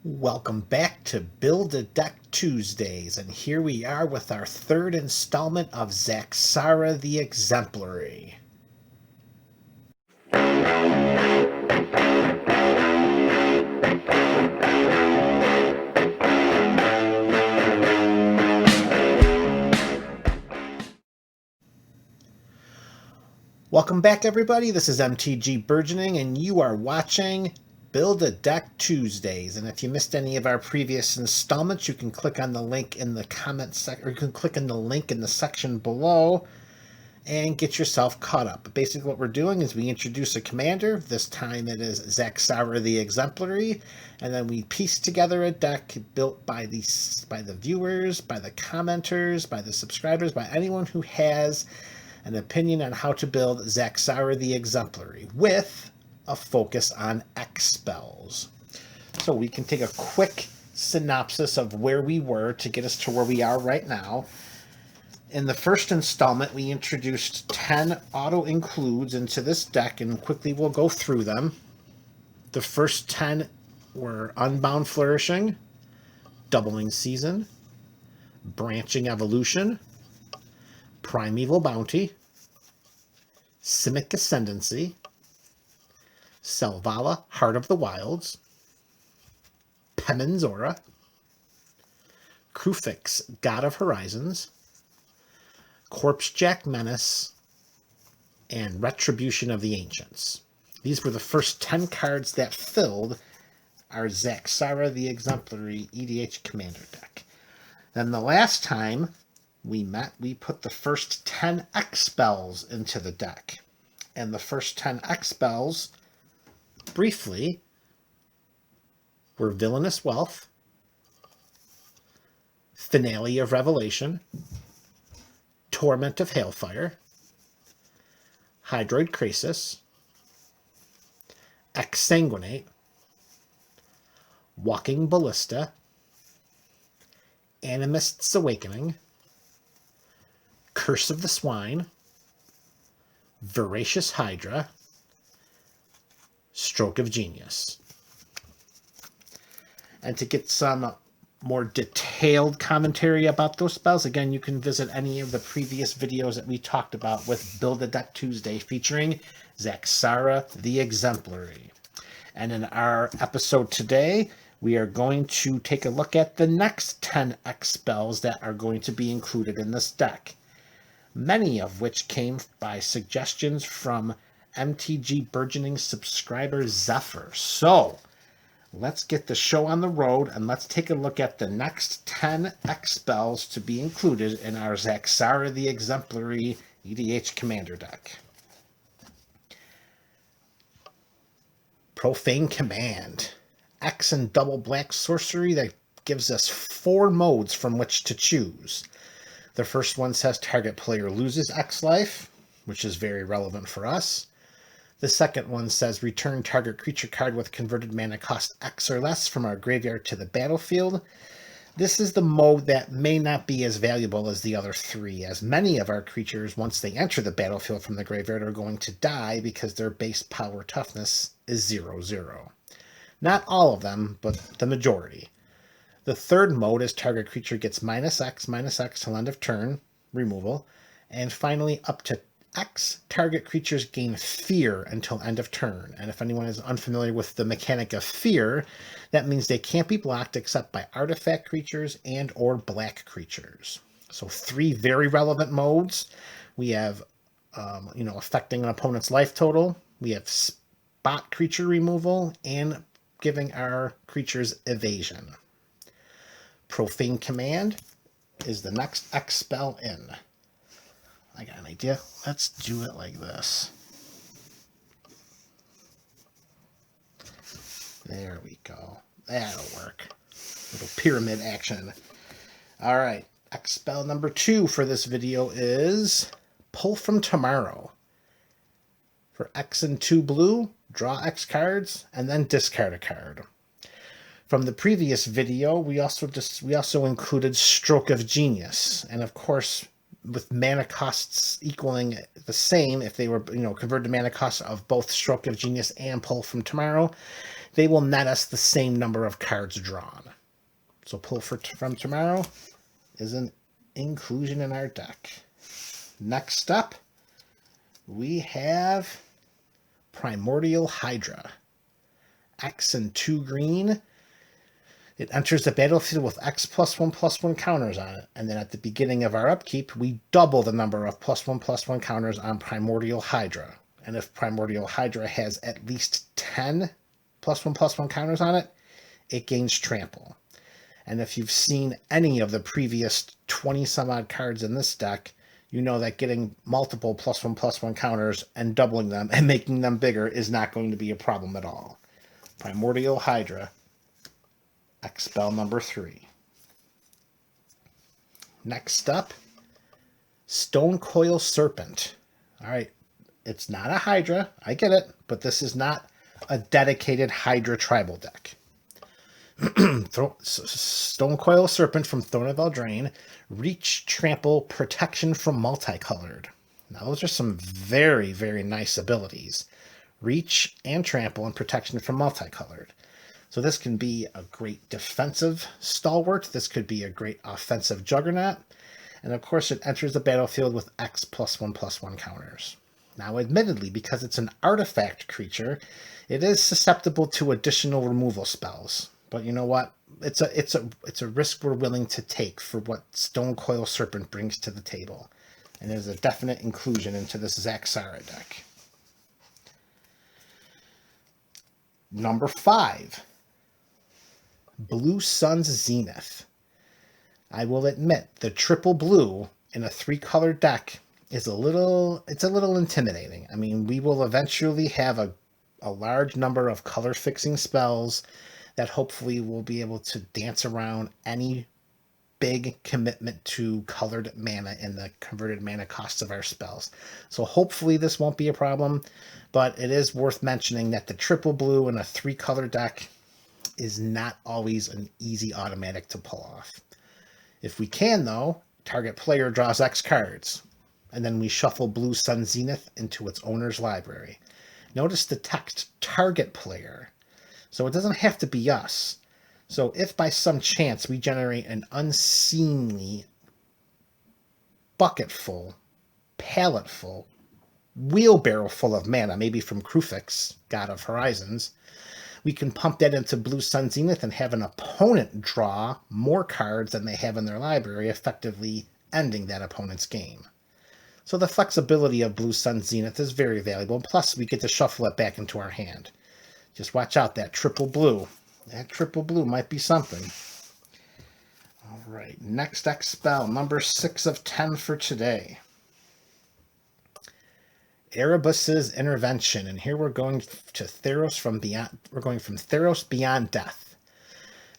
Welcome back to Build a Deck Tuesdays, and here we are with our third installment of Zaxara the Exemplary. Welcome back, everybody. This is MTG Burgeoning, and you are watching Build a Deck Tuesdays. And if you missed any of our previous installments, you can click on the link in the comment section, or you can click on the link in the section below and get yourself caught up. Basically, what we're doing is we introduce a commander. This time it is Zaxara the Exemplary, and then we piece together a deck built by the viewers, by the commenters, by the subscribers, by anyone who has an opinion on how to build Zaxara the Exemplary with a focus on X spells. So we can take a quick synopsis of where we were to get us to where we are right now. In the first installment, we introduced 10 auto-includes into this deck, and quickly we'll go through them. The first 10 were Unbound Flourishing, Doubling Season, Branching Evolution, Primeval Bounty, Simic Ascendancy, Selvala, Heart of the Wilds, Pemenzora, Krufix, God of Horizons, Corpsejack Menace, and Retribution of the Ancients. These were the first 10 cards that filled our Zaxara the Exemplary EDH Commander deck. Then the last time we met, we put the first 10 X spells into the deck. And the first 10 X spells, briefly, were Villainous Wealth, Finale of Revelation, Torment of Hailfire, Hydroid Krasis, Exsanguinate, Walking Ballista, Animist's Awakening, Curse of the Swine, Voracious Hydra, Stroke of Genius. And to get some more detailed commentary about those spells, again, you can visit any of the previous videos that we talked about with Build a Deck Tuesday featuring Zaxara the Exemplary. And in our episode today, we are going to take a look at the next 10 X spells that are going to be included in this deck, many of which came by suggestions from MTG Burgeoning subscriber Zephyr. So let's get the show on the road, and let's take a look at the next 10 X spells to be included in our Zaxara the Exemplary EDH Commander deck. Profane Command. X and double black sorcery that gives us 4 modes from which to choose. The first one says target player loses X life, which is very relevant for us. The second one says return target creature card with converted mana cost X or less from our graveyard to the battlefield. This is the mode that may not be as valuable as the other 3, as many of our creatures, once they enter the battlefield from the graveyard, are going to die because their base power toughness is 0/0. Not all of them, but the majority. The third mode is target creature gets -X till end of turn, removal. And finally, up to X, target creatures gain fear until end of turn. And if anyone is unfamiliar with the mechanic of fear, that means they can't be blocked except by artifact creatures and or black creatures. So 3 very relevant modes. We have, affecting an opponent's life total. We have spot creature removal and giving our creatures evasion. Profane Command is the next X spell in. I got an idea. Let's do it like this. There we go. That'll work. Little pyramid action. All right. X spell number 2 for this video is Pull from Tomorrow. For X and 2 blue, draw X cards and then discard a card. From the previous video, we also included Stroke of Genius, and of course, with mana costs equaling the same, if they were converted to mana costs of both Stroke of Genius and Pull from Tomorrow, they will net us the same number of cards drawn. So pull from tomorrow is an inclusion in our deck. Next up, we have Primordial Hydra. X and 2 green. It enters the battlefield with X +1/+1 counters on it. And then at the beginning of our upkeep, we double the number of +1/+1 counters on Primordial Hydra. And if Primordial Hydra has at least 10 +1/+1 counters on it, it gains trample. And if you've seen any of the previous 20 some odd cards in this deck, you know that getting multiple +1/+1 counters and doubling them and making them bigger is not going to be a problem at all. Primordial Hydra, X spell number 3. Next up, Stonecoil Serpent. All right, it's not a Hydra, I get it, but this is not a dedicated Hydra tribal deck. Stonecoil Serpent from Throne of Eldraine. Reach, Trample, Protection from Multicolored. Now those are some very, very nice abilities. Reach and Trample and Protection from Multicolored. So this can be a great defensive stalwart. This could be a great offensive juggernaut. And of course it enters the battlefield with X +1/+1 counters. Now admittedly, because it's an artifact creature, it is susceptible to additional removal spells. But you know what? It's a risk we're willing to take for what Stonecoil Serpent brings to the table. And there's a definite inclusion into this Zaxara deck. Number 5. Blue Sun's Zenith. I will admit, the triple blue in a 3-color deck is a little intimidating. I mean, we will eventually have a large number of color fixing spells that hopefully will be able to dance around any big commitment to colored mana in the converted mana costs of our spells. So hopefully this won't be a problem, but it is worth mentioning that the triple blue in a 3-color deck is not always an easy automatic to pull off. If we can, though, target player draws X cards, and then we shuffle Blue Sun Zenith into its owner's library. Notice the text target player. So it doesn't have to be us. So if by some chance we generate an unseemly bucketful, palletful, wheelbarrow full of mana, maybe from Krufix, God of Horizons, we can pump that into Blue Sun Zenith and have an opponent draw more cards than they have in their library, effectively ending that opponent's game. So the flexibility of Blue Sun Zenith is very valuable, plus we get to shuffle it back into our hand. Just watch out, that triple blue. That triple blue might be something. All right, next X spell, number 6 of 10 for today. Erebus's Intervention, and here we're going to Theros from Beyond. We're going from Theros Beyond Death.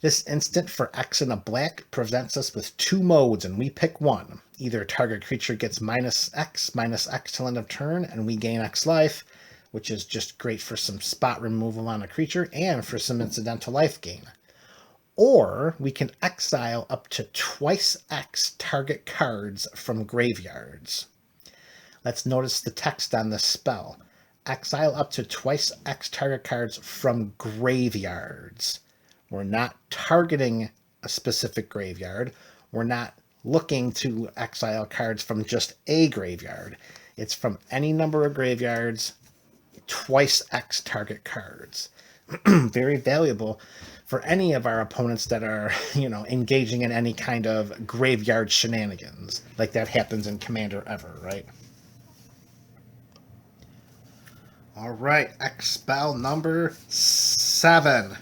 This instant for X and a black presents us with 2 modes, and we pick one. Either target creature gets -X till end of turn, and we gain X life, which is just great for some spot removal on a creature and for some incidental life gain. Or we can exile up to twice X target cards from graveyards. Let's notice the text on this spell. Exile up to twice X target cards from graveyards. We're not targeting a specific graveyard. We're not looking to exile cards from just a graveyard. It's from any number of graveyards, twice X target cards. Very valuable for any of our opponents that are, engaging in any kind of graveyard shenanigans. Like that happens in Commander Ever, right? All right, X spell number 7.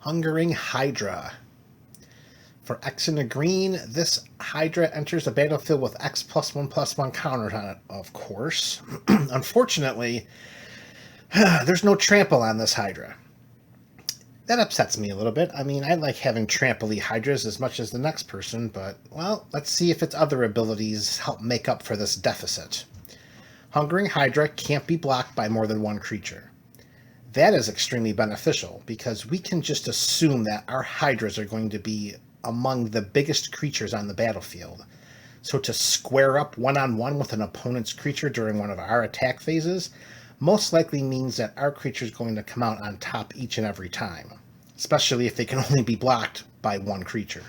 Hungering Hydra. For X and a green, this Hydra enters the battlefield with X +1/+1 counters on it, of course. Unfortunately, there's no trample on this Hydra. That upsets me a little bit. I mean, I like having trample-y Hydras as much as the next person, but, well, let's see if its other abilities help make up for this deficit. Hungering Hydra can't be blocked by more than one creature. That is extremely beneficial, because we can just assume that our Hydras are going to be among the biggest creatures on the battlefield. So to square up one-on-one with an opponent's creature during one of our attack phases most likely means that our creature is going to come out on top each and every time, especially if they can only be blocked by one creature.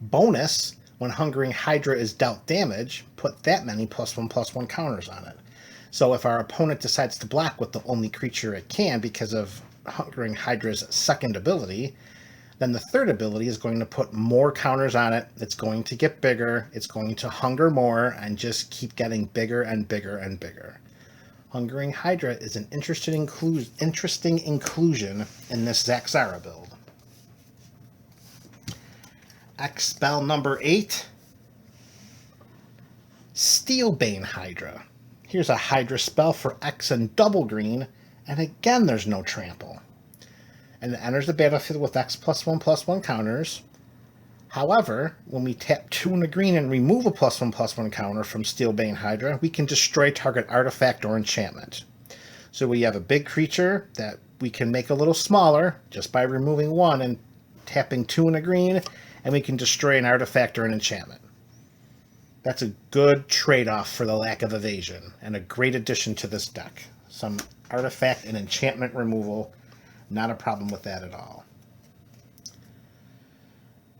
Bonus, when Hungering Hydra is dealt damage, put that many +1/+1 counters on it. So if our opponent decides to block with the only creature it can because of Hungering Hydra's second ability, then the third ability is going to put more counters on it. It's going to get bigger. It's going to hunger more and just keep getting bigger and bigger and bigger. Hungering Hydra is an interesting inclusion in this Zaxara build. X spell number 8, Steelbane Hydra. Here's a Hydra spell for X and double green, and again there's no trample. And it enters the battlefield with X +1/+1 counters. However, when we tap 2 and a green and remove a +1/+1 counter from Steelbane Hydra, we can destroy target artifact or enchantment. So we have a big creature that we can make a little smaller just by removing 1 and tapping 2 and a green, and we can destroy an artifact or an enchantment. That's a good trade-off for the lack of evasion, and a great addition to this deck. Some artifact and enchantment removal, not a problem with that at all.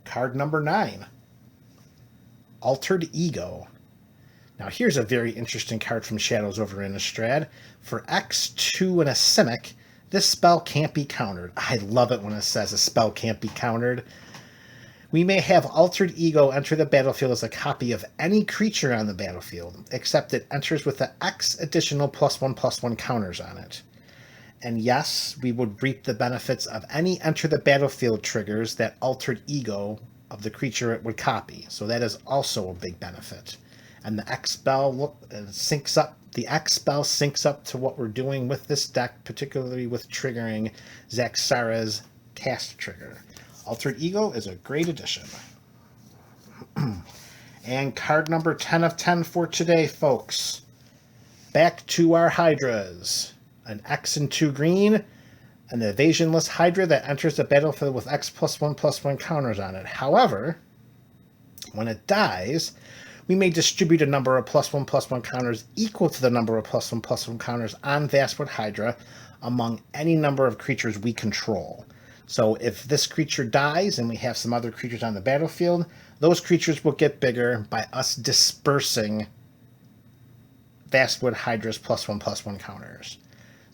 Card number 9, Altered Ego. Now here's a very interesting card from Shadows over Innistrad. For X2 and a Simic, this spell can't be countered. I love it when it says a spell can't be countered. We may have Altered Ego enter the battlefield as a copy of any creature on the battlefield, except it enters with the X additional +1/+1 counters on it. And yes, we would reap the benefits of any enter the battlefield triggers that Altered Ego of the creature it would copy. So that is also a big benefit. And the X spell syncs up. The X spell syncs up to what we're doing with this deck, particularly with triggering Zaxara's cast trigger. Altered Ego is a great addition. And card number 10 of 10 for today, folks. Back to our Hydras. An X and 2 green, an evasionless Hydra that enters the battlefield with X +1/+1 counters on it. However, when it dies, we may distribute a number of +1/+1 counters equal to the number of +1/+1 counters on Vastwood Hydra among any number of creatures we control. So if this creature dies and we have some other creatures on the battlefield, those creatures will get bigger by us dispersing Vastwood Hydra's +1/+1 counters.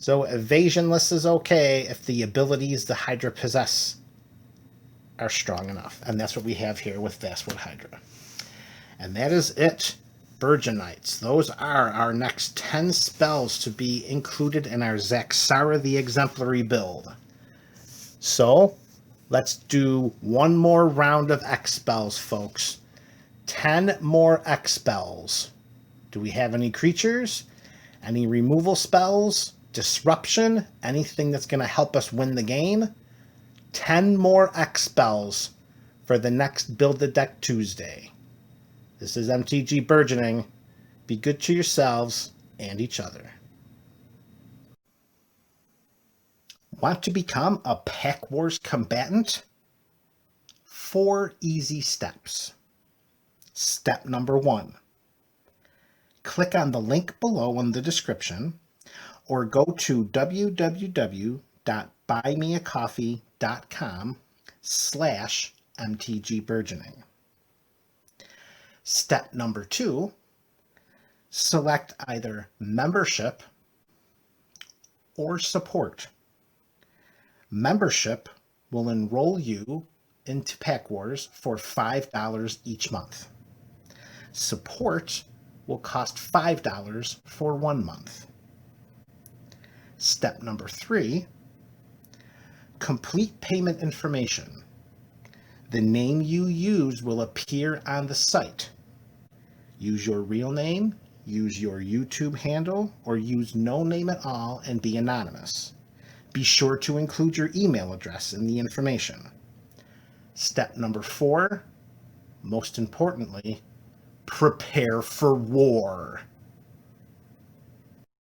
So evasionless is okay if the abilities the Hydra possess are strong enough. And that's what we have here with Vastwood Hydra. And that is it, Burgeonites. Those are our next 10 spells to be included in our Zaxara the Exemplary build. So let's do one more round of X spells, folks. 10 more X spells. Do we have any creatures? Any removal spells? Disruption? Anything that's going to help us win the game? 10 more X spells for the next Build the Deck Tuesday. This is MTG Burgeoning. Be good to yourselves and each other. Want to become a Pack Wars combatant? 4 easy steps. Step number 1. Click on the link below in the description or go to www.buymeacoffee.com/MTGBurgeoning. Step number 2. Select either membership or support. Membership will enroll you into Pack Wars for $5 each month. Support will cost $5 for 1 month. Step number 3, complete payment information. The name you use will appear on the site. Use your real name, use your YouTube handle, or use no name at all and be anonymous. Be sure to include your email address in the information. Step number 4, most importantly, prepare for war.